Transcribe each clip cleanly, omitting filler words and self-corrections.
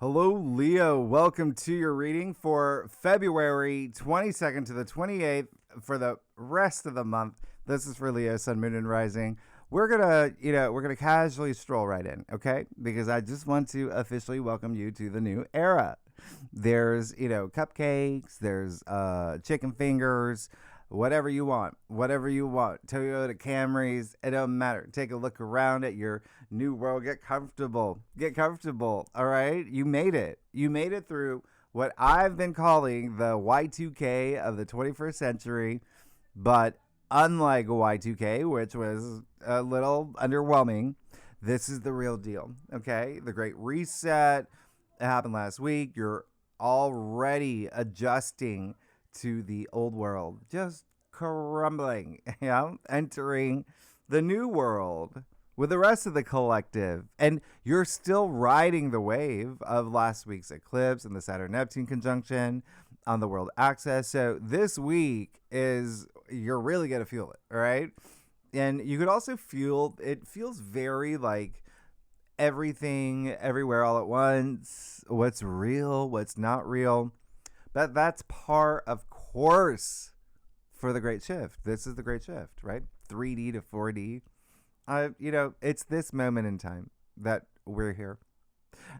Hello, Leo. Welcome to your reading for February 22nd to the 28th for the rest of the month. This is for Leo, Sun, Moon, and Rising. We're gonna casually stroll right in, okay? Because I just want to officially welcome you to the new era. There's, cupcakes, there's chicken fingers, whatever you want. Toyota Camrys, it don't matter. Take a look around at your new world. Get comfortable. All right? You made it. You made it through what I've been calling the Y2K of the 21st century, but unlike Y2K, which was a little underwhelming, this is the real deal, okay? The Great Reset happened last week. You're already adjusting to the old world, just crumbling, entering the new world with the rest of the collective. And you're still riding the wave of last week's eclipse and the Saturn-Neptune conjunction on the world axis. So this week you're really going to feel it, all right? And you could also feel, it feels very like everything, everywhere, all at once. What's real, what's not real. But that's par of course for the Great Shift. This is the Great Shift, right? 3D to 4D. It's this moment in time that we're here.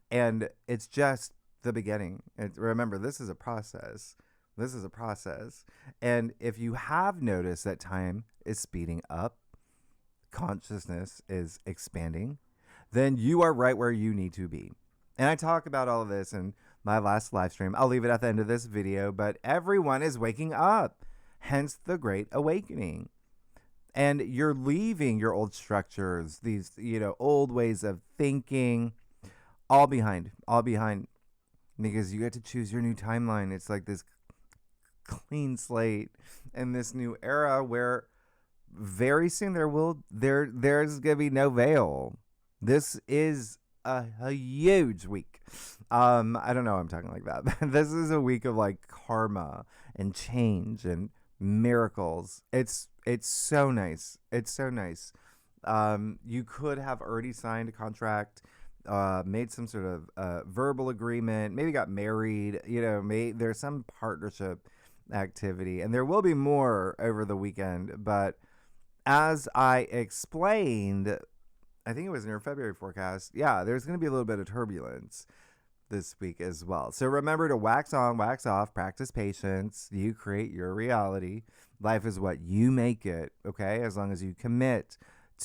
And it's just the beginning. Remember, this is a process. And if you have noticed that time is speeding up, consciousness is expanding, then you are right where you need to be. And I talk about all of this in my last live stream. I'll leave it at the end of this video, but everyone is waking up, hence the Great Awakening. And you're leaving your old structures, these, old ways of thinking, all behind, because you get to choose your new timeline. It's like this clean slate in this new era where very soon there's gonna be no veil. This is a huge week. I don't know why I'm talking like that. This is a week of like karma and change and miracles. It's so nice. You could have already signed a contract, made some sort of verbal agreement, maybe got married, there's some partnership activity, and there will be more over the weekend. But as I explained, I think it was in your February forecast, there's going to be a little bit of turbulence this week as well. So remember to wax on, wax off, practice patience. You create your reality. Life is what you make it, okay? As long as you commit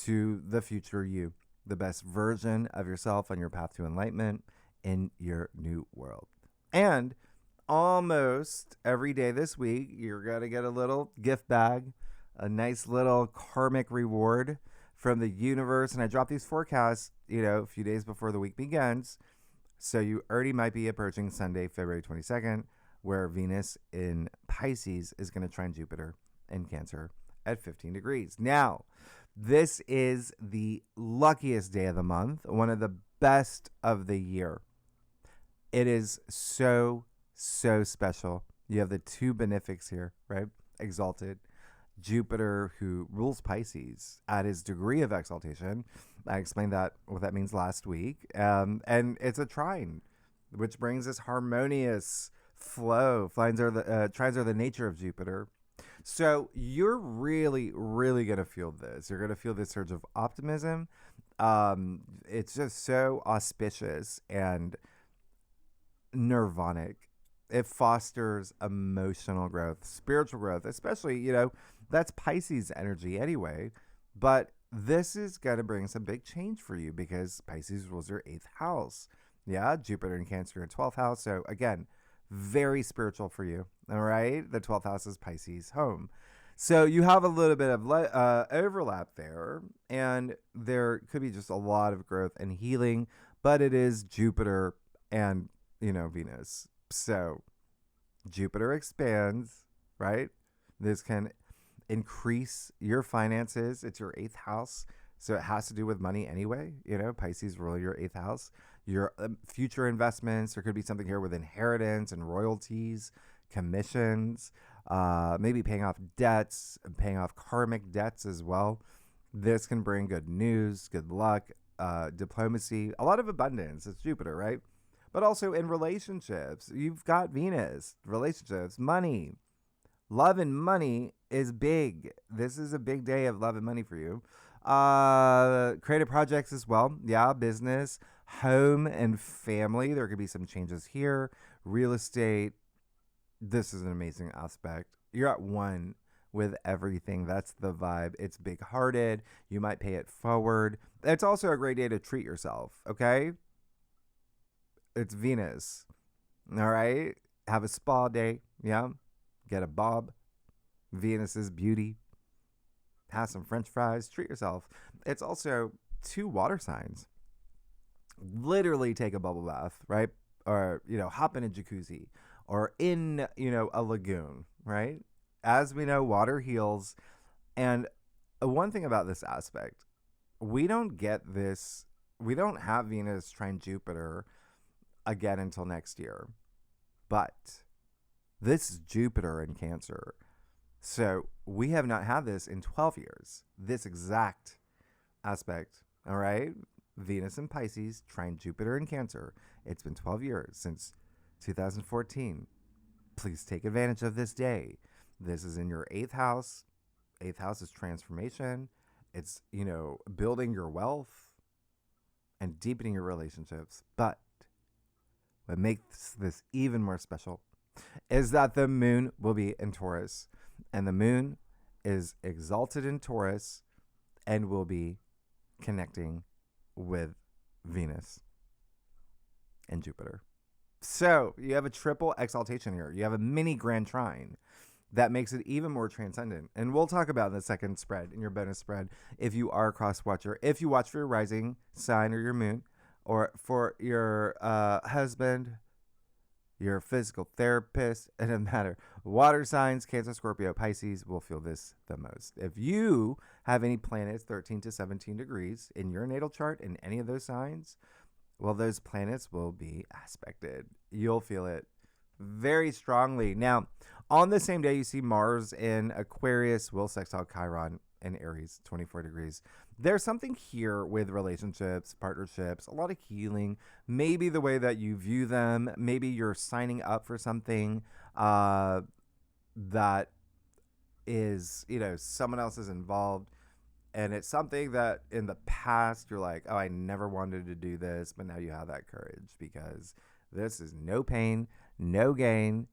to the future you, the best version of yourself on your path to enlightenment in your new world. And almost every day this week, you're going to get a little gift bag, a nice little karmic reward from the universe. And I drop these forecasts, a few days before the week begins. So you already might be approaching Sunday, February 22nd, where Venus in Pisces is going to trine Jupiter in Cancer at 15 degrees. Now, this is the luckiest day of the month, one of the best of the year. It is so special. You have the two benefics here, right? Exalted. Jupiter, who rules Pisces at his degree of exaltation. I explained what that means last week. And it's a trine, which brings this harmonious flow. Trines are the nature of Jupiter. So you're really, really going to feel this. You're going to feel this surge of optimism. It's just so auspicious and nirvanic. It fosters emotional growth, spiritual growth, especially, that's Pisces energy anyway. But this is going to bring some big change for you because Pisces rules your 8th house. Yeah, Jupiter and Cancer in 12th house. So again, very spiritual for you. All right. The 12th house is Pisces home. So you have a little bit of overlap there, and there could be just a lot of growth and healing, but it is Jupiter and, Venus. So Jupiter expands, right? This can increase your finances. It's your 8th house. So it has to do with money anyway. Pisces rule your 8th house. Your future investments. There could be something here with inheritance and royalties, commissions, maybe paying off debts, paying off karmic debts as well. This can bring good news, good luck, diplomacy, a lot of abundance. It's Jupiter, right? but also in relationships. You've got Venus, relationships, money. Love and money is big. This is a big day of love and money for you. Creative projects as well. Yeah, business, home, and family. There could be some changes here. Real estate. This is an amazing aspect. You're at one with everything. That's the vibe. It's big hearted. You might pay it forward. It's also a great day to treat yourself, okay? It's Venus. All right? Have a spa day. Yeah. Get a bob. Venus's beauty. Have some French fries. Treat yourself. It's also 2 water signs. Literally take a bubble bath, right? Or, hop in a jacuzzi or in, a lagoon, right? As we know, water heals. And one thing about this aspect, we don't get this, we don't have Venus trine Jupiter again until next year. But this is Jupiter in Cancer. So we have not had this in 12 years, this exact aspect, all right? Venus in Pisces, trine Jupiter in Cancer. It's been 12 years since 2014. Please take advantage of this day. This is in your 8th house. 8th house is transformation. It's, building your wealth and deepening your relationships. But what makes this even more special is that the moon will be in Taurus. And the moon is exalted in Taurus and will be connecting with Venus and Jupiter. So you have a triple exaltation here. You have a mini grand trine that makes it even more transcendent. And we'll talk about in the second spread, in your bonus spread, if you are a cross watcher, if you watch for your rising sign or your moon, or for your husband, your physical therapist, it doesn't matter. Water signs, Cancer, Scorpio, Pisces will feel this the most. If you have any planets 13 to 17 degrees in your natal chart in any of those signs, well, those planets will be aspected. You'll feel it very strongly. Now, on the same day, you see Mars in Aquarius will sextile Chiron in Aries, 24 degrees. There's something here with relationships, partnerships, a lot of healing, maybe the way that you view them. Maybe you're signing up for something that is, someone else is involved. And it's something that in the past you're like, oh, I never wanted to do this. But now you have that courage because this is no pain, no gain.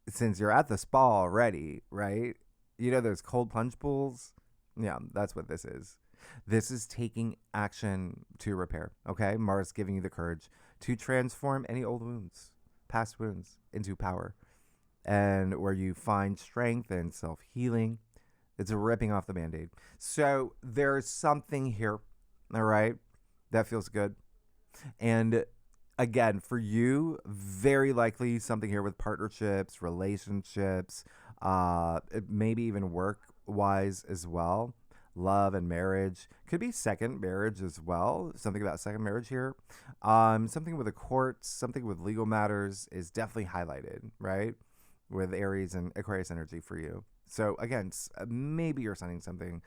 Since you're at the spa already, right? Those cold plunge pools? Yeah, that's what this is. This is taking action to repair, okay? Mars giving you the courage to transform any old wounds, past wounds, into power. And where you find strength and self-healing. It's ripping off the Band-Aid. So there's something here, all right, that feels good. And again, for you, very likely something here with partnerships, relationships, maybe even work-wise as well. Love and marriage. Could be second marriage as well. Something about second marriage here. Something with the courts, something with legal matters is definitely highlighted, right? With Aries and Aquarius energy for you. So again, maybe you're signing something.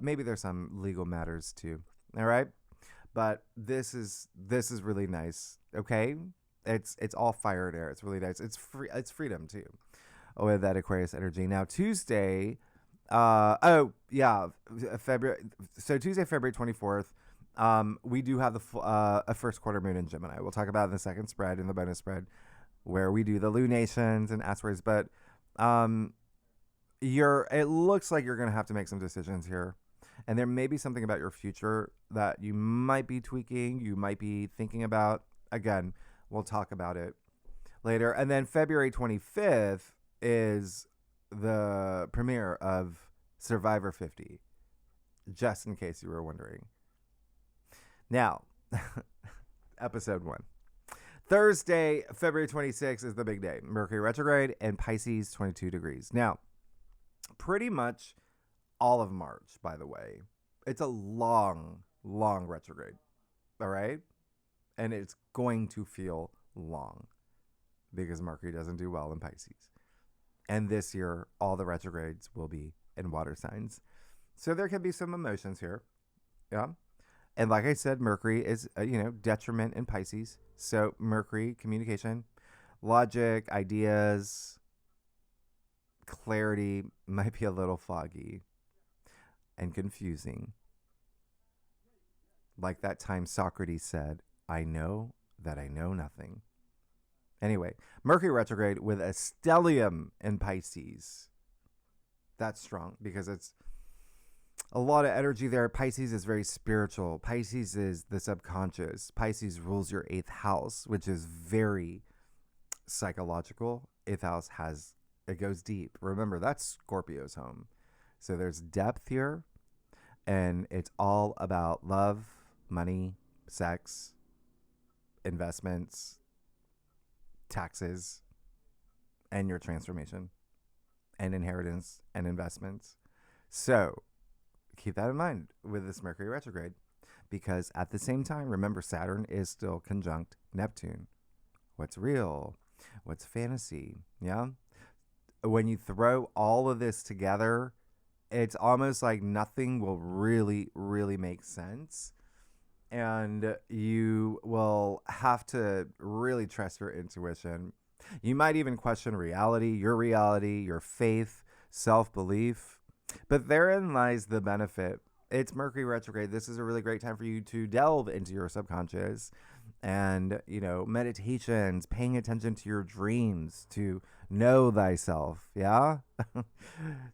Maybe there's some legal matters too. All right, but this is really nice. Okay, it's all fire and air. It's really nice. It's free. It's freedom too, with that Aquarius energy. Now Tuesday, February. So Tuesday, February 24th. We do have a first quarter moon in Gemini. We'll talk about it in the second spread, in the bonus spread, where we do the lunations and asteroids. But it looks like you're going to have to make some decisions here. And there may be something about your future that you might be tweaking, you might be thinking about. Again, we'll talk about it later. And then February 25th is the premiere of Survivor 50, just in case you were wondering. Now, episode 1. Thursday, February 26th is the big day. Mercury retrograde and Pisces, 22 degrees. Now, pretty much all of March, by the way. It's a long, long retrograde. All right? And it's going to feel long because Mercury doesn't do well in Pisces. And this year, all the retrogrades will be in water signs. So there can be some emotions here. Yeah. And like I said, Mercury is, detriment in Pisces. So Mercury, communication, logic, ideas, clarity might be a little foggy and confusing. Like that time Socrates said, I know that I know nothing. Anyway, Mercury retrograde with a stellium in Pisces. That's strong because it's a lot of energy there. Pisces is very spiritual. Pisces is the subconscious. Pisces rules your 8th house, which is very psychological. 8th house it goes deep. Remember, that's Scorpio's home. So there's depth here, and it's all about love, money, sex, investments, taxes, and your transformation, and inheritance, and investments. So keep that in mind with this Mercury retrograde, because at the same time, remember, Saturn is still conjunct Neptune. What's real? What's fantasy? Yeah. When you throw all of this together, it's almost like nothing will really, really make sense. And you will have to really trust your intuition. You might even question reality, your faith, self-belief. But therein lies the benefit. It's Mercury retrograde. This is a really great time for you to delve into your subconscious and, meditations, paying attention to your dreams, to know thyself. Yeah.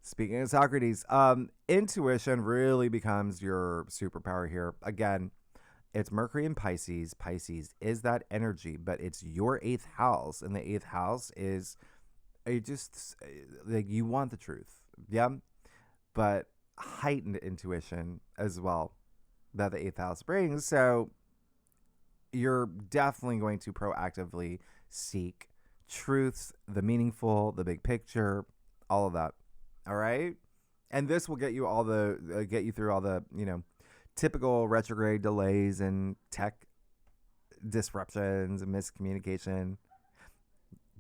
Speaking of Socrates, intuition really becomes your superpower here. Again, it's Mercury in Pisces. Pisces is that energy, but it's your 8th house. And the 8th house is just like you want the truth. Yeah. But heightened intuition as well that the 8th house brings. So you're definitely going to proactively seek truths, the meaningful, the big picture, all of that. All right. And this will get you through all the, typical retrograde delays and tech disruptions and miscommunication.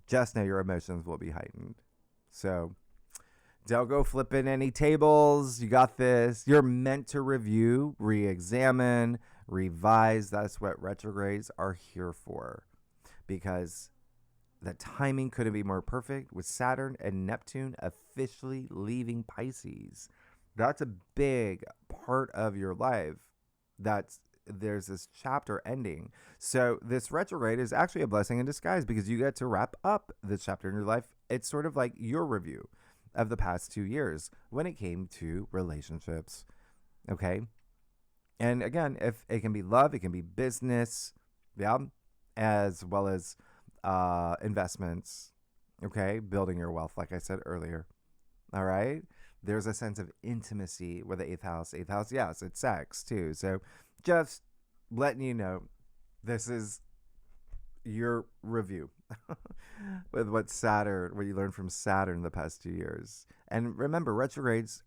Just know your emotions will be heightened. So don't go flipping any tables. You got this. You're meant to review, re-examine, revise. That's what retrogrades are here for, because the timing couldn't be more perfect with Saturn and Neptune officially leaving Pisces. That's a big part of your life. There's this chapter ending. So this retrograde is actually a blessing in disguise, because you get to wrap up this chapter in your life. It's sort of like your review of the past 2 years when it came to relationships. Okay. And again, if it can be love, it can be business. Yeah. As well as investments. Okay. Building your wealth, like I said earlier. All right. There's a sense of intimacy with the 8th house. 8th house, yes, it's sex too. So just letting you know, this is your review with what you learned from Saturn the past 2 years. And remember, retrogrades,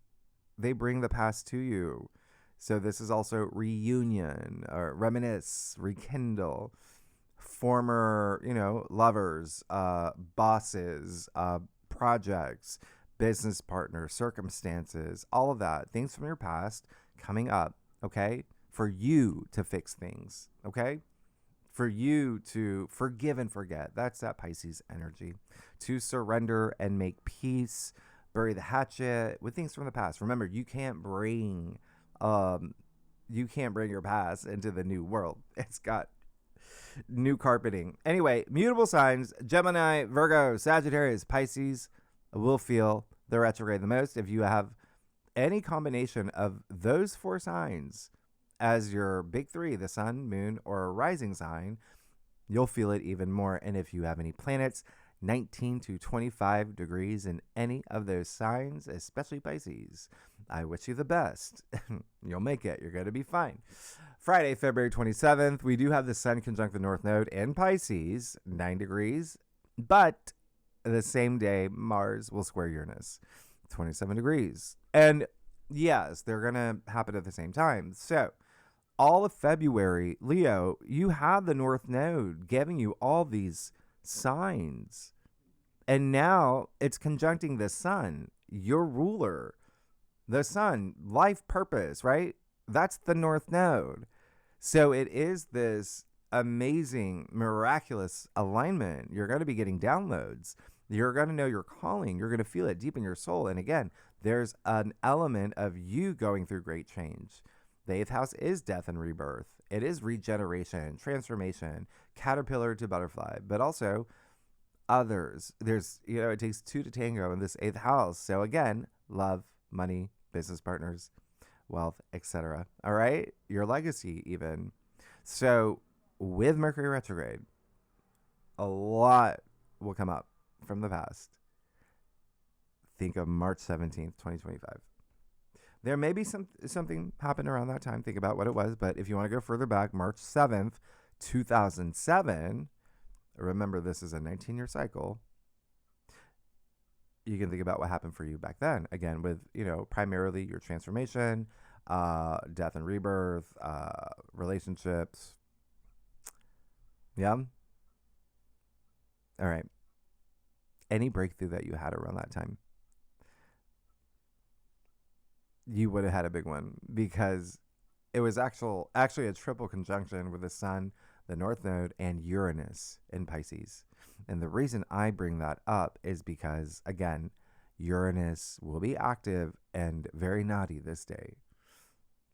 they bring the past to you. So this is also reunion, or reminisce, rekindle, former, lovers, bosses, projects, business partners, circumstances, all of that, things from your past coming up, okay? For you to fix things, okay? For you to forgive and forget. That's that Pisces energy. To surrender and make peace, bury the hatchet with things from the past. Remember, you can't bring your past into the new world. It's got new carpeting. Anyway, mutable signs, Gemini, Virgo, Sagittarius, Pisces will feel the retrograde the most. If you have any combination of those 4 signs as your big 3, the sun, moon, or a rising sign, you'll feel it even more. And if you have any planets 19 to 25 degrees in any of those signs, especially Pisces, I wish you the best. You'll make it. You're going to be fine. Friday, February 27th, we do have the sun conjunct the North Node in Pisces, 9 degrees, but the same day, Mars will square Uranus, 27 degrees. And yes, they're going to happen at the same time. So all of February, Leo, you have the North Node giving you all these signs. And now it's conjuncting the sun, your ruler. The sun, life purpose, right? That's the North Node. So it is this amazing, miraculous alignment. You're going to be getting downloads. You're going to know your calling. You're going to feel it deep in your soul. And again, there's an element of you going through great change. The eighth house is death and rebirth. It is regeneration, transformation, caterpillar to butterfly, but also others. There's, it takes two to tango in this eighth house. So again, love, money, business partners, wealth, etc. All right? Your legacy, even. So with Mercury retrograde, a lot will come up from the past. Think of March 17th, 2025. There may be something happened around that time. Think about what it was. But if you want to go further back, March 7th, 2007, remember this is a 19-year cycle. You can think about what happened for you back then. Again, with, primarily your transformation, death and rebirth, relationships. Yeah. All right. Any breakthrough that you had around that time, you would have had a big one, because it was actually a triple conjunction with the sun, the North Node, and Uranus in Pisces. And the reason I bring that up is because, again, Uranus will be active and very naughty this day,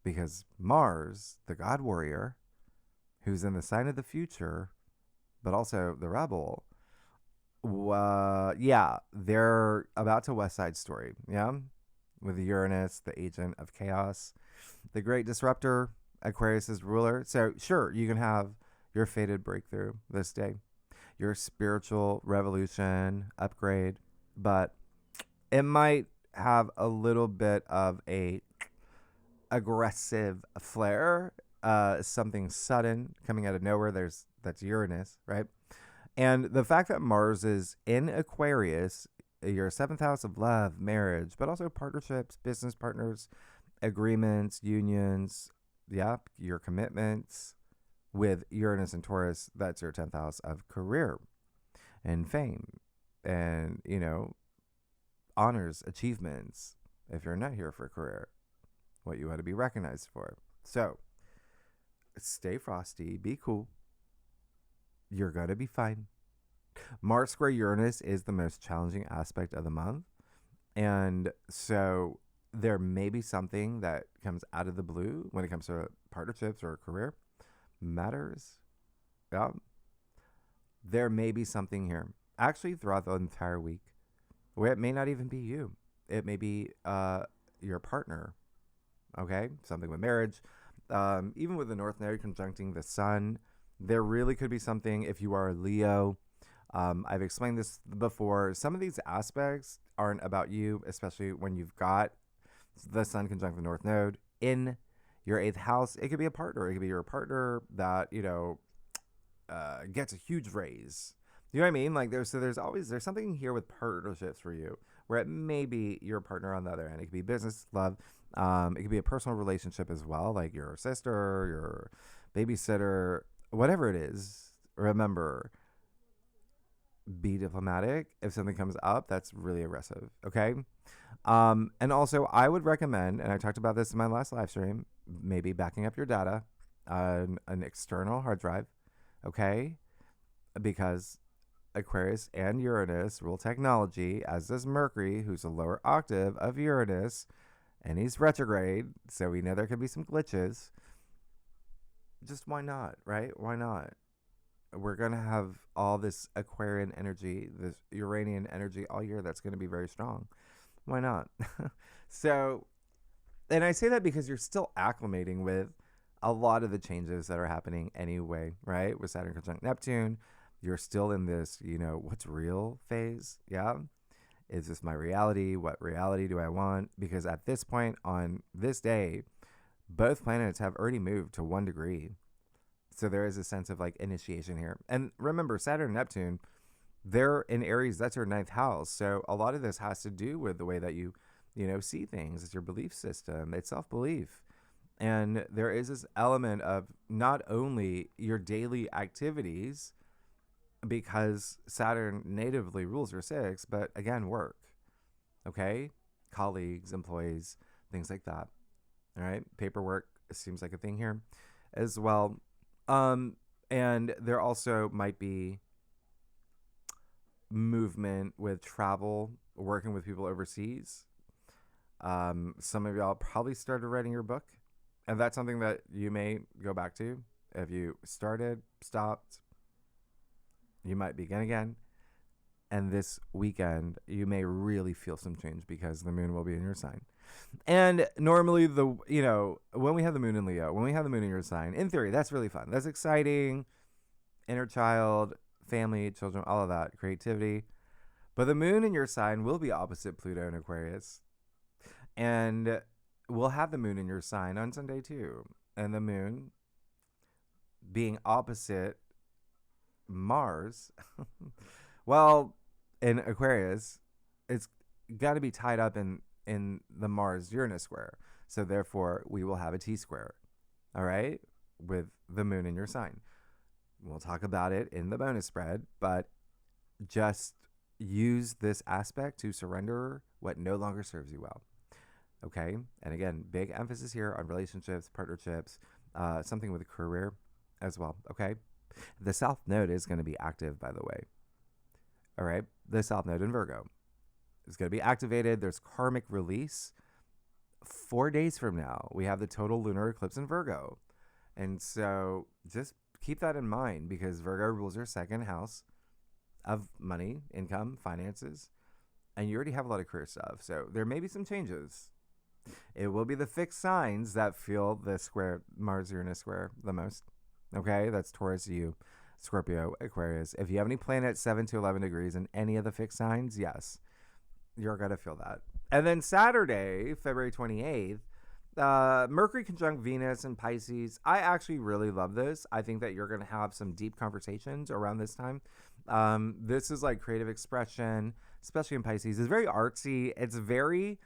because Mars, the god warrior, who's in the sign of the future, but also the rebel, they're about to West Side Story, yeah? With Uranus, the agent of chaos, the great disruptor, Aquarius's ruler. So sure, you can have your fated breakthrough this day, your spiritual revolution, upgrade, but it might have a little bit of a aggressive flair, something sudden coming out of nowhere. That's Uranus, right? And the fact that Mars is in Aquarius, your seventh house of love, marriage, but also partnerships, business partners, agreements, unions, your commitments. With Uranus and Taurus, that's your 10th house of career and fame and, honors, achievements. If you're not here for a career, what you want to be recognized for. So stay frosty, be cool. You're going to be fine. Mars square Uranus is the most challenging aspect of the month. And so there may be something that comes out of the blue when it comes to partnerships or career matters. Yeah. There may be something here, actually, throughout the entire week, where it may not even be you. It may be your partner. Okay. Something with marriage. Even with the North Node conjuncting the sun, there really could be something if you are a Leo. I've explained this before. Some of these aspects aren't about you, especially when you've got the sun conjunct the North Node in your 8th house. It could be a partner. It could be your partner that, gets a huge raise. You know what I mean? Like there's something here with partnerships for you where it may be your partner on the other end. It could be business, love. It could be a personal relationship as well, like your sister, your babysitter, whatever it is. Remember, be diplomatic. If something comes up that's really aggressive, okay? And also, I would recommend, and I talked about this in my last live stream, maybe backing up your data on an external hard drive, okay? Because Aquarius and Uranus rule technology, as does Mercury, who's a lower octave of Uranus, and he's retrograde, so we know there could be some glitches. Just why not, right? Why not? We're going to have all this Aquarian energy, this Uranian energy all year that's going to be very strong. Why not? So, and I say that because you're still acclimating with a lot of the changes that are happening anyway, right? With Saturn conjunct Neptune, you're still in this, what's real phase. Yeah. Is this my reality? What reality do I want? Because at this point on this day, both planets have already moved to 1 degree. So there is a sense of like initiation here. And remember, Saturn and Neptune, they're in Aries. That's your 9th house. So a lot of this has to do with the way that you see things. It's your belief system. It's self-belief. And there is this element of not only your daily activities, because Saturn natively rules your 6th, but again, work. Okay? Colleagues, employees, things like that. All right? Paperwork seems like a thing here. as well. And there also might be movement with travel, working with people overseas. Some of y'all probably started writing your book, and that's something that you may go back to. If you started, stopped, you might begin again. And this weekend, you may really feel some change because the moon will be in your sign. And normally, when we have the moon in Leo, when we have the moon in your sign, in theory, that's really fun. That's exciting. Inner child, family, children, all of that, creativity. But the moon in your sign will be opposite Pluto in Aquarius. And we'll have the moon in your sign on Sunday too. And the moon being opposite Mars, well, in Aquarius, it's got to be tied up in the Mars-Uranus square. So therefore, we will have a T-square, all right, with the moon in your sign. We'll talk about it in the bonus spread, but just use this aspect to surrender what no longer serves you well. Okay? And again, big emphasis here on relationships, partnerships, something with a career as well. Okay? The South Node is going to be active, by the way. All right? The South Node in Virgo is going to be activated. There's karmic release. 4 days from now, we have the total lunar eclipse in Virgo. And so just keep that in mind, because Virgo rules your second house of money, income, finances, and you already have a lot of career stuff. So there may be some changes. It will be the fixed signs that feel the square, Mars-Uranus square, the most. Okay? That's Taurus, you, Scorpio, Aquarius. If you have any planets 7 to 11 degrees in any of the fixed signs, yes, you're going to feel that. And then Saturday, February 28th, Mercury conjunct Venus and Pisces. I actually really love this. I think that you're going to have some deep conversations around this time. This is like creative expression, especially in Pisces. It's very artsy. It's very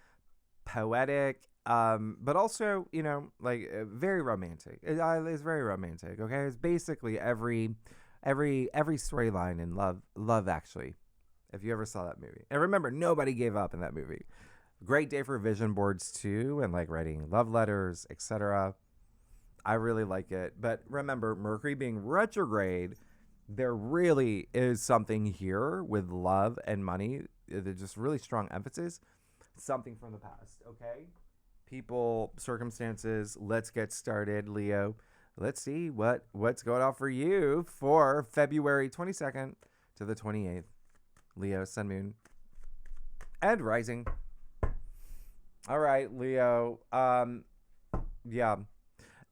poetic, but also, very romantic. It's very romantic. Okay, it's basically every storyline in Love Actually. If you ever saw that movie, and remember, nobody gave up in that movie. Great day for vision boards too, and like writing love letters, etc. I really like it. But remember, Mercury being retrograde, there really is something here with love and money. There's just really strong emphasis. Something from the past, okay? People, circumstances. Let's get started, Leo. Let's see what's going on for you for February 22nd to the 28th. Leo, Sun, Moon, and Rising. All right, Leo. Yeah.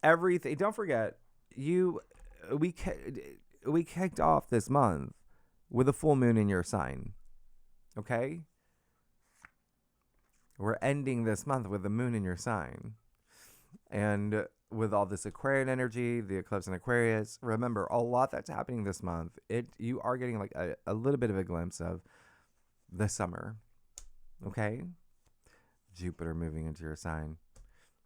Everything. Don't forget, we kicked off this month with a full moon in your sign. Okay? We're ending this month with the moon in your sign. And with all this Aquarian energy, the eclipse in Aquarius, remember, a lot that's happening this month, you are getting like a little bit of a glimpse of the summer. Okay? Jupiter moving into your sign.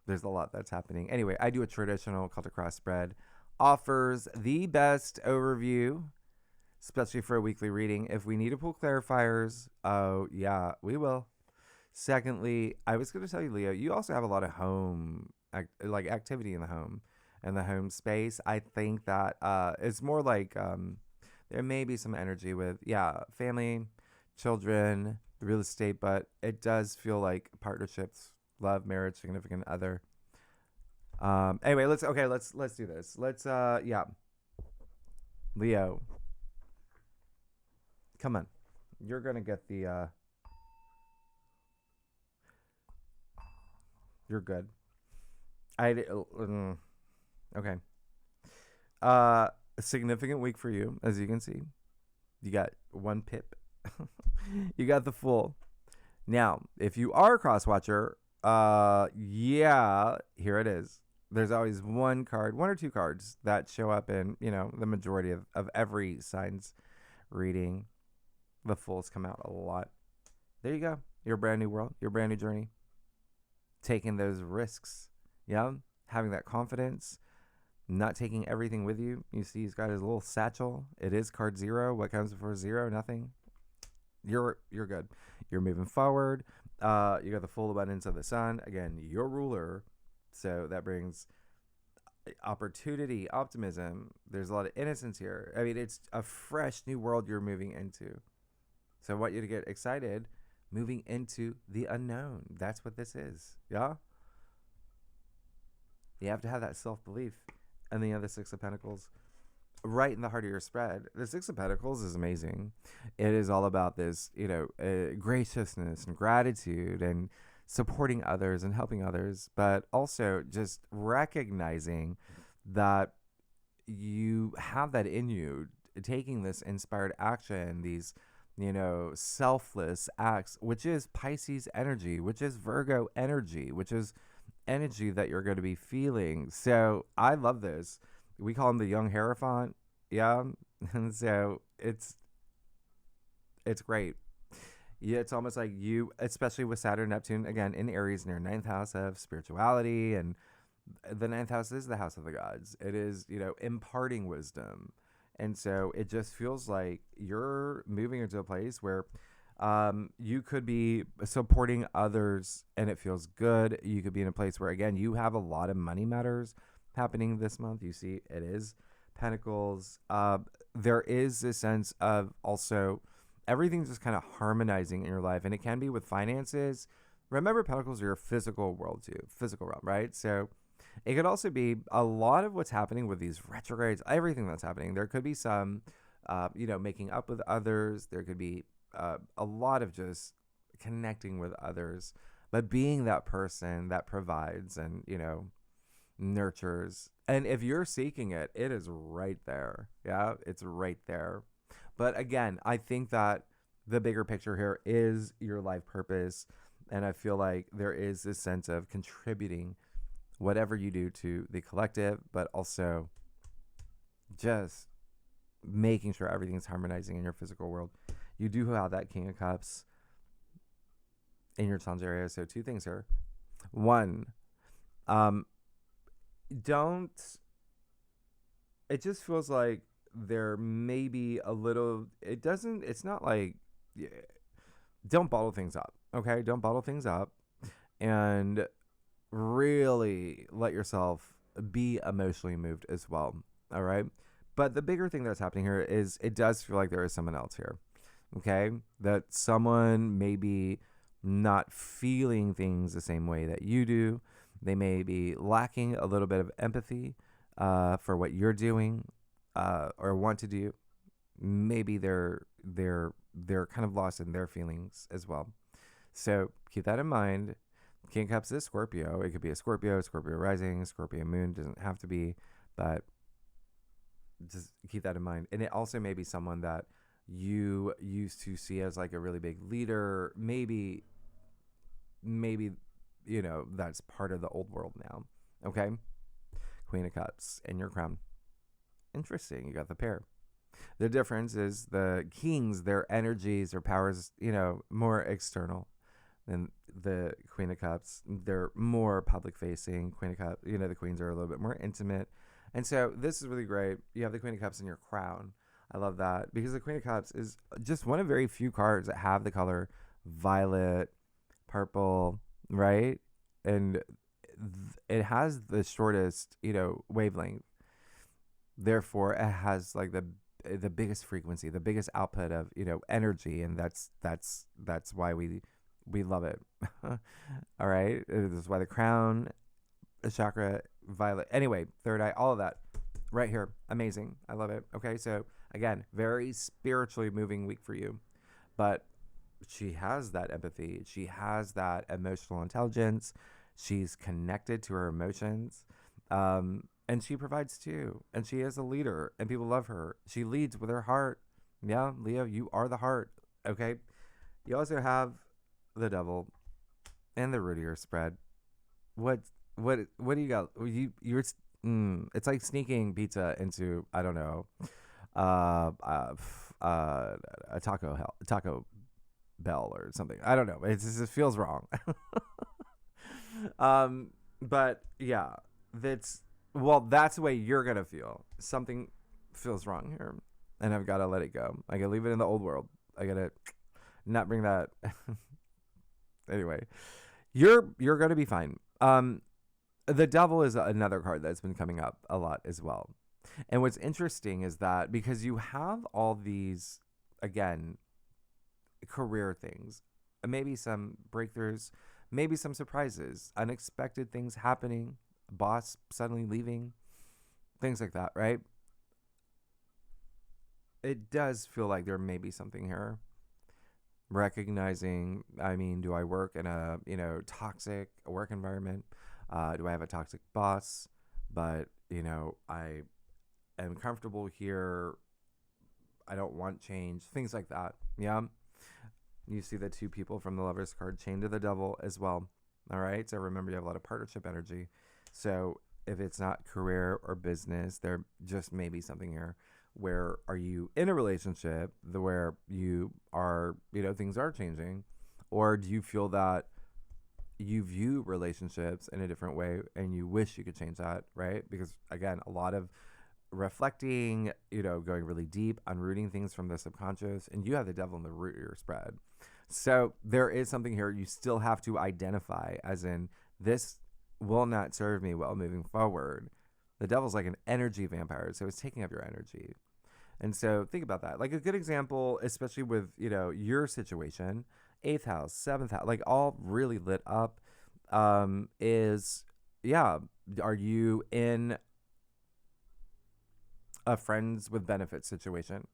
There's a lot that's happening. Anyway, I do a traditional Celtic cross spread. Offers the best overview, especially for a weekly reading. If we need to pull clarifiers, oh, yeah, we will. Secondly, I was going to tell you, Leo, you also have a lot of home, activity in the home and the home space. I think that it's more like there may be some energy with, family, children, real estate, but it does feel like partnerships, love, marriage, significant other. Anyway, let's do this. Leo, come on. You're going to get the, you're good. Okay. A significant week for you, as you can see. You got 1 pip. You got the full. Now, if you are a cross watcher, here it is. There's always one or two cards that show up in, the majority of every sign's reading. The fulls come out a lot. There you go. Your brand new world, your brand new journey. Taking those risks, having that confidence, not taking everything with you. You see he's got his little satchel. It is card 0. What comes before 0? Nothing. You're good. You're moving forward. You got the full abundance of the sun. Again, your ruler. So that brings opportunity, optimism. There's a lot of innocence here. I mean, it's a fresh new world you're moving into. So I want you to get excited moving into the unknown. That's what this is. Yeah? You have to have that self-belief. And the other Six of Pentacles right in the heart of your spread. The Six of Pentacles is amazing. It is all about this, graciousness and gratitude and supporting others and helping others, but also just recognizing that you have that in you, taking this inspired action, these, selfless acts, which is Pisces energy, which is Virgo energy, which is energy that you're going to be feeling. So I love this. We call him the young Hierophant. Yeah. And so it's great. Yeah, it's almost like you, especially with Saturn, Neptune, again, in Aries, in your ninth house of spirituality. And the ninth house is the house of the gods. It is, imparting wisdom. And so it just feels like you're moving into a place where you could be supporting others and it feels good. You could be in a place where, again, you have a lot of money matters happening this month. You see, it is Pentacles. There is this sense of also everything's just kind of harmonizing in your life, and it can be with finances. Remember, Pentacles are your physical world too, physical realm, right? So it could also be a lot of what's happening with these retrogrades, everything that's happening. There could be some, making up with others. There could be a lot of just connecting with others, but being that person that provides and, nurtures. And if you're seeking it, it is right there. Yeah, it's right there. But again, I think that the bigger picture here is your life purpose. And I feel like there is this sense of contributing whatever you do to the collective, but also just making sure everything's harmonizing in your physical world. You do have that King of Cups in your challenge area. So two things here. One, it just feels like there may be a little, it's not like, don't bottle things up. Okay. Don't bottle things up and really let yourself be emotionally moved as well. All right. But the bigger thing that's happening here is it does feel like there is someone else here. Okay. That someone may be not feeling things the same way that you do. They may be lacking a little bit of empathy for what you're doing or want to do. Maybe they're kind of lost in their feelings as well. So keep that in mind. King of Cups is Scorpio. It could be a Scorpio rising, Scorpio moon. Doesn't have to be, but just keep that in mind. And it also may be someone that you used to see as like a really big leader. Maybe that's part of the old world now. Okay. Queen of Cups in your crown. Interesting. You got the pair. The difference is the kings, their energies, their powers, more external than the Queen of Cups. They're more public facing. Queen of Cups, the queens are a little bit more intimate. And so this is really great. You have the Queen of Cups in your crown. I love that because the Queen of Cups is just one of very few cards that have the color violet, purple, right? And it has the shortest, wavelength. Therefore, it has like the biggest frequency, the biggest output of, energy. And that's why we love it. All right. This is why the crown, the chakra, violet. Anyway, third eye, all of that right here. Amazing. I love it. Okay. So again, very spiritually moving week for you, but she has that empathy. She has that emotional intelligence. She's connected to her emotions. And she provides too. And she is a leader and people love her. She leads with her heart. Yeah, Leo, you are the heart. Okay. You also have the devil and the root of your spread. What do you got? It's like sneaking pizza into, I don't know, a taco bell or something. I don't know. It feels wrong. But yeah, that's the way you're going to feel. Something feels wrong here and I've got to let it go. I got to leave it in the old world. I got to not bring that. Anyway, you're going to be fine. The devil is another card that's been coming up a lot as well. And what's interesting is that because you have all these, again, career things, maybe some breakthroughs, maybe some surprises, unexpected things happening, boss suddenly leaving, things like that, right? It does feel like there may be something here. Recognizing, I mean, do I work in a, toxic work environment? Do I have a toxic boss? But, I am comfortable here. I don't want change. Things like that. Yeah. You see the two people from the Lovers card chained to the devil as well. All right. So remember, you have a lot of partnership energy. So if it's not career or business, there just may be something here. Where are you in a relationship where you are, things are changing? Or do you feel that you view relationships in a different way and you wish you could change that, right? Because again, a lot of reflecting, going really deep, unrooting things from the subconscious, and you have the devil in the root of your spread. So there is something here you still have to identify, as in, this will not serve me well moving forward. The devil's like an energy vampire, so it's taking up your energy. And so think about that. Like a good example, especially with, your situation, 8th house, 7th house, like all really lit up, is, yeah, are you in a friends with benefits situation?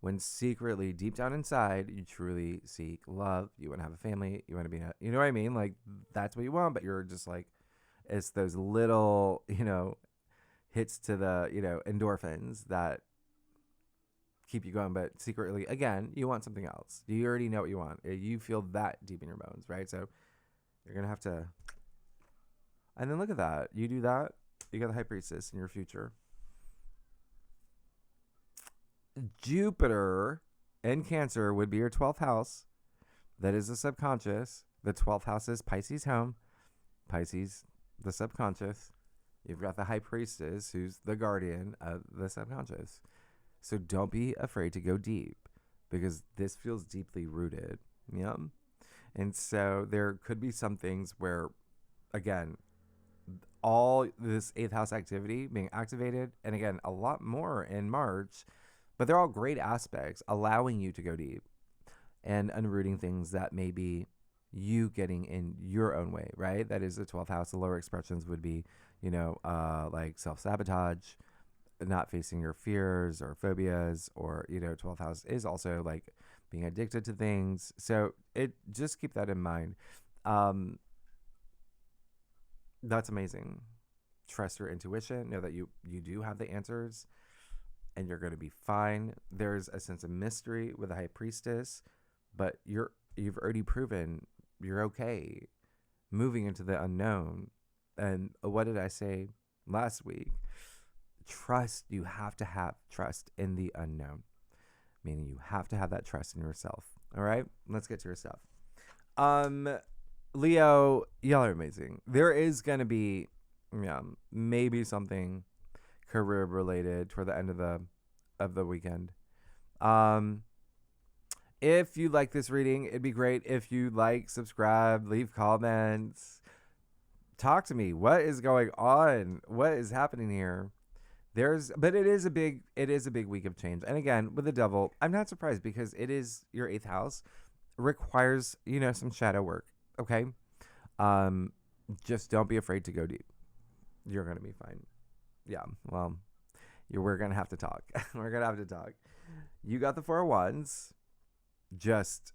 When secretly, deep down inside, you truly seek love, you want to have a family, you want to be, you know what I mean? Like, that's what you want, but you're just like, it's those little, hits to the, endorphins that keep you going. But secretly, again, you want something else. You already know what you want. You feel that deep in your bones, right? So you're going to have to. And then look at that. You do that, you got the High Priestess in your future. Jupiter in Cancer would be your 12th house. That is the subconscious. The 12th house is Pisces home. Pisces, the subconscious. You've got the High Priestess, who's the guardian of the subconscious. So don't be afraid to go deep, because this feels deeply rooted. Yeah. And so there could be some things where, again, all this 8th house activity being activated, and again, a lot more in March, but they're all great aspects, allowing you to go deep and unrooting things that may be you getting in your own way, right? That is the 12th house. The lower expressions would be, like self-sabotage, not facing your fears or phobias, or, 12th house is also like being addicted to things. So just keep that in mind. That's amazing. Trust your intuition. Know that you do have the answers, and you're going to be fine. There's a sense of mystery with the High Priestess, but you've already proven you're okay moving into the unknown. And what did I say last week? Trust. You have to have trust in the unknown, meaning you have to have that trust in yourself. All right, let's get to your stuff. Leo, y'all are amazing. There is going to be, maybe something career related toward the end of the weekend. If you like this reading, it'd be great if you like, subscribe, leave comments, talk to me. What is going on? What is happening here? But it is a big week of change. And again, with the devil, I'm not surprised, because it is your 8th house, requires, some shadow work. Okay. Just don't be afraid to go deep. You're going to be fine. Yeah. Well, we're going to have to talk. We're going to have to talk. You got the 4 of Wands. Just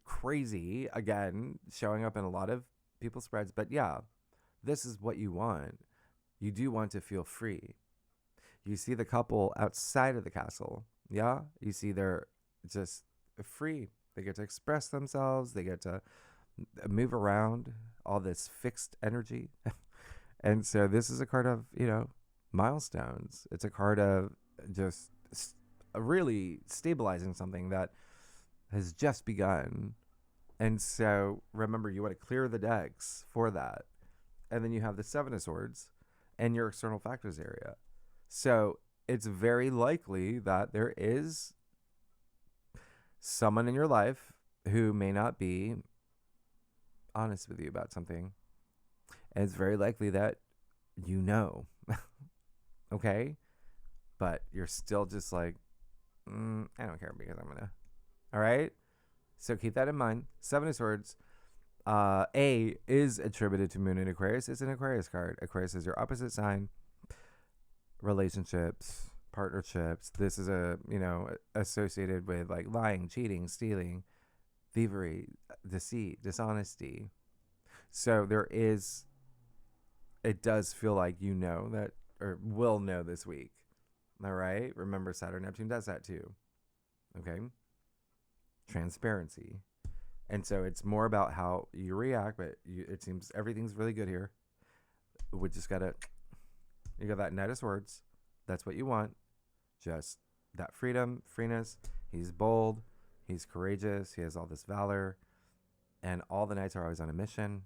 crazy. Again, showing up in a lot of people's spreads. But yeah, this is what you want. You do want to feel free. You see the couple outside of the castle. Yeah. You see they're just free. They get to express themselves. They get to move around, all this fixed energy. And so this is a card of, milestones. It's a card of just really stabilizing something that has just begun. And so remember, you want to clear the decks for that. And then you have the 7 of Swords and your external factors area. So it's very likely that there is someone in your life who may not be honest with you about something. And it's very likely that you know, okay? But you're still just like, I don't care because I'm going to. All right? So keep that in mind. Seven of Swords. A is attributed to Moon in Aquarius. It's an Aquarius card. Aquarius is your opposite sign. Relationships, partnerships. This is associated with like lying, cheating, stealing, thievery, deceit, dishonesty. So it does feel like you know that, or will know this week. All right? Remember, Saturn, Neptune does that too. Okay? Transparency. And so it's more about how you react, but it seems everything's really good here. We just you got that Knight of Swords. That's what you want. Just that freedom, freeness. He's bold. He's courageous. He has all this valor. And all the knights are always on a mission.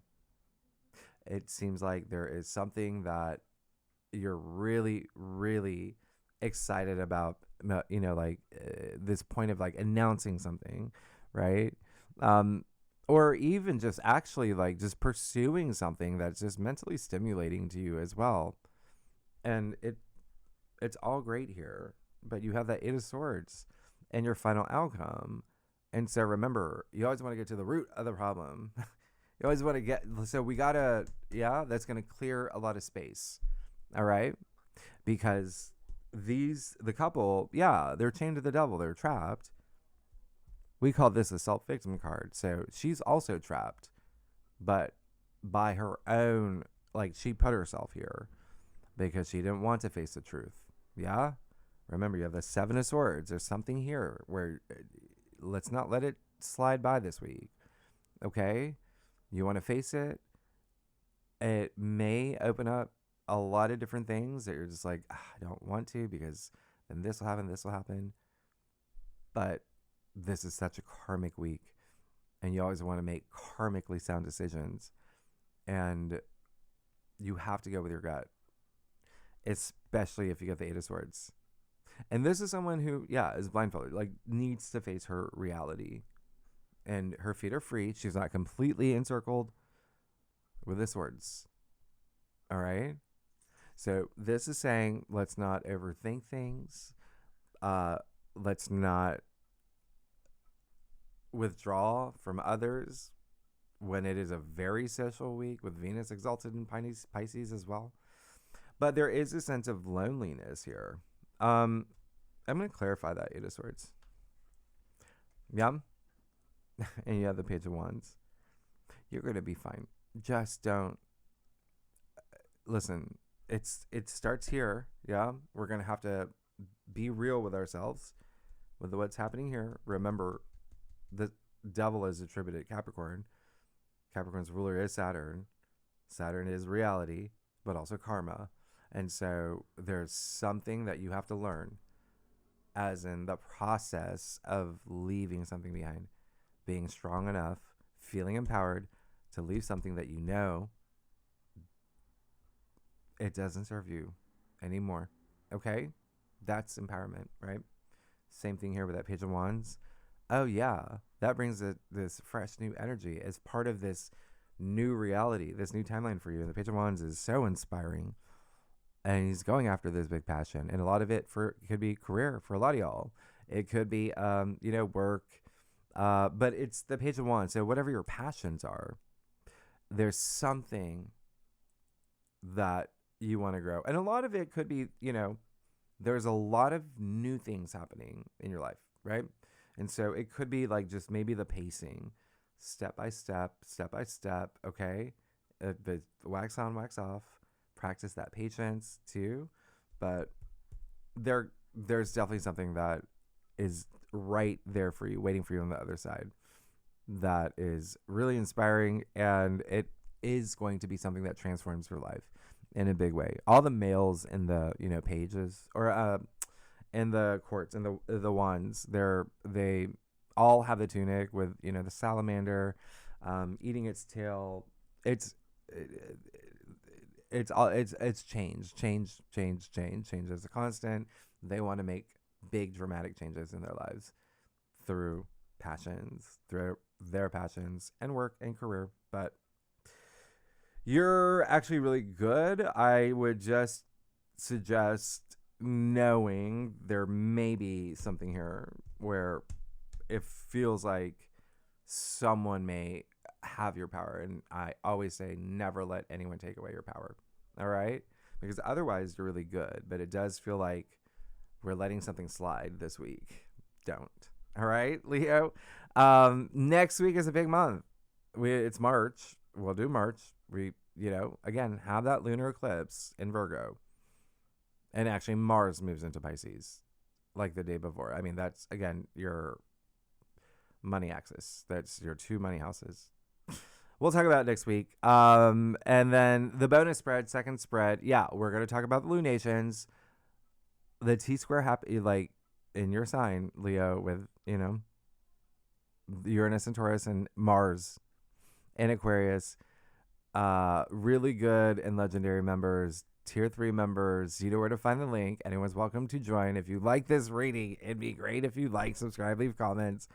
It seems like there is something that you're really, really excited about, this point of like announcing something, right? Or even just actually like just pursuing something that's just mentally stimulating to you as well. And it's all great here, but you have that Eight of Swords and your final outcome. And so remember, you always want to get to the root of the problem. You always want to that's going to clear a lot of space. All right. Because the couple, they're chained to the devil. They're trapped. We call this a self-victim card. So she's also trapped, but by her own, like she put herself here because she didn't want to face the truth. Yeah. Remember, you have the Seven of Swords. There's something here where let's not let it slide by this week. Okay. You want to face it. It may open up a lot of different things that you're just like, I don't want to because then this will happen. But this is such a karmic week, and you always want to make karmically sound decisions, and you have to go with your gut, especially if you get the Eight of Swords. And this is someone who, is blindfolded, like needs to face her reality, and her feet are free. She's not completely encircled with the swords. All right. So this is saying, let's not overthink things. Let's not withdraw from others when it is a very social week with Venus exalted in Pisces as well. But there is a sense of loneliness here. I'm going to clarify that Eight of Swords. Yeah. And you have the Page of Wands. You're going to be fine. Just don't. Listen, it starts here. Yeah. We're going to have to be real with ourselves with what's happening here. Remember, the devil is attributed to Capricorn. Capricorn's ruler is Saturn. Saturn is reality, but also karma. And so there's something that you have to learn, as in the process of leaving something behind, being strong enough, feeling empowered to leave something that you know it doesn't serve you anymore. Okay? That's empowerment, right? Same thing here with that Page of Wands. Oh, yeah. That brings this fresh new energy as part of this new reality, this new timeline for you. And the Page of Wands is so inspiring. And he's going after this big passion. And a lot of it could be career for a lot of y'all. It could be, work. But it's the Page of Wands. So whatever your passions are, there's something that you want to grow. And a lot of it could be, there's a lot of new things happening in your life, right? And so it could be like just maybe the pacing, step by step, okay? But wax on, wax off. Practice that patience too. But there's definitely something that is right there for you, waiting for you on the other side. That is really inspiring, and it is going to be something that transforms your life in a big way. All the males in the pages or in the courts and the wands, they all have the tunic with the salamander eating its tail. It's change is a constant. They want to make big dramatic changes in their lives through their passions and work and career. But You're actually really good. I would just suggest knowing there may be something here where it feels like someone may have your power. And I always say never let anyone take away your power. All right? Because otherwise you're really good. But it does feel like we're letting something slide this week. Don't. All right, Leo? Next week is a big month. It's March. We'll do March. We, again, have that lunar eclipse in Virgo. And actually, Mars moves into Pisces like the day before. I mean, that's, again, your money axis. That's your 2 money houses. We'll talk about it next week. And then the bonus spread, second spread. Yeah, we're going to talk about the lunations. The T-square happy, like, in your sign, Leo, with, Uranus and Taurus and Mars and Aquarius. Really good and legendary members, tier 3 members. You know where to find the link. Anyone's welcome to join. If you like this reading, it'd be great if you like, subscribe, leave comments.